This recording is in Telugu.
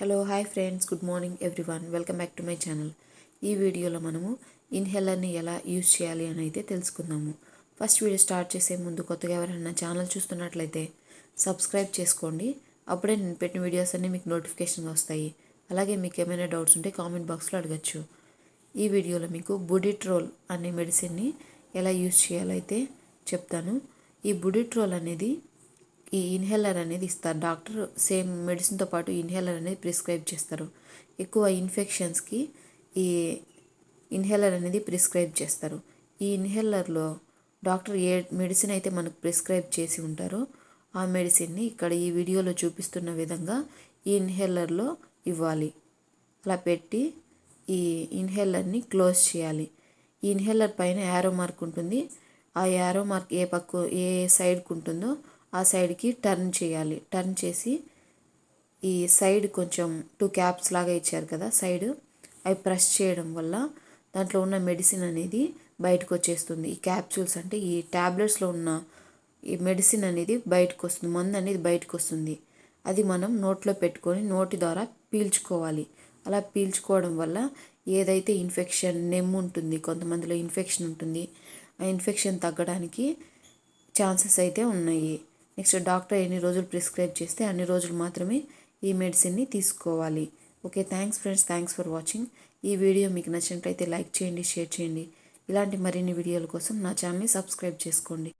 Hello hi friends, good morning everyone. Welcome back to my channel. ఈ వీడియోలో మనము ఇన్హేలర్ని ఎలా యూజ్ చేయాలి అని అయితే తెలుసుకుందాము. ఫస్ట్ వీడియో స్టార్ట్ చేసే ముందు కొత్తగా ఎవరైనా ఛానల్ చూస్తున్నట్లయితే సబ్స్క్రైబ్ చేసుకోండి. అప్పుడే నేను పెట్టిన వీడియోస్ అన్నీ మీకు నోటిఫికేషన్గా వస్తాయి. అలాగే మీకు ఏమైనా డౌట్స్ ఉంటే కామెంట్ బాక్స్లో అడగచ్చు. ఈ వీడియోలో మీకు బుడిట్రోల్ అనే మెడిసిన్ని ఎలా యూజ్ చేయాలో అయితే చెప్తాను. ఈ బుడిట్రోల్ అనేది ఈ ఇన్హేలర్ అనేది ఇస్తారు డాక్టర్. సేమ్ మెడిసిన్తో పాటు ఇన్హేలర్ అనేది ప్రిస్క్రైబ్ చేస్తారు. ఎక్కువ ఇన్ఫెక్షన్స్కి ఈ ఇన్హేలర్ అనేది ప్రిస్క్రైబ్ చేస్తారు. ఈ ఇన్హేలర్లో డాక్టర్ ఏ మెడిసిన్ అయితే మనకు ప్రిస్క్రైబ్ చేసి ఉంటారో ఆ మెడిసిన్ని ఇక్కడ ఈ వీడియోలో చూపిస్తున్న విధంగా ఈ ఇన్హేలర్లో ఇవ్వాలి. అలా పెట్టి ఈ ఇన్హేలర్ని క్లోజ్ చేయాలి. ఈ ఇన్హేలర్ పైన యారో మార్క్ ఉంటుంది. ఆ యారో మార్క్ ఏ సైడ్కి ఉంటుందో ఆ సైడ్కి టర్న్ చేయాలి. టర్న్ చేసి ఈ సైడ్ కొంచెం 2 క్యాప్స్ లాగా ఇచ్చారు కదా సైడ్, అవి ప్రెస్ చేయడం వల్ల దాంట్లో ఉన్న మెడిసిన్ అనేది బయటకు వచ్చేస్తుంది. ఈ క్యాప్సూల్స్ అంటే ఈ ట్యాబ్లెట్స్లో ఉన్న ఈ మెడిసిన్ అనేది బయటకు వస్తుంది, మందు అనేది బయటకు వస్తుంది. అది మనం నోట్లో పెట్టుకొని నోటి ద్వారా పీల్చుకోవాలి. అలా పీల్చుకోవడం వల్ల ఏదైతే ఇన్ఫెక్షన్ నెమ్ము ఉంటుంది, కొంతమందిలో ఇన్ఫెక్షన్ ఉంటుంది, ఆ ఇన్ఫెక్షన్ తగ్గడానికి ఛాన్సెస్ అయితే ఉన్నాయి. నెక్స్ట్ డాక్టర్ ఎన్ని రోజులు ప్రిస్క్రైబ్ చేస్తే అన్ని రోజులు మాత్రమే ఈ మెడిసిన్ని తీసుకోవాలి. Okay, thanks friends, thanks for watching. ఈ వీడియో మీకు నచ్చినట్లయితే లైక్ చేయండి, షేర్ చేయండి. ఇలాంటి మరిన్ని వీడియోల కోసం నా ఛానల్ని సబ్స్క్రైబ్ చేసుకోండి.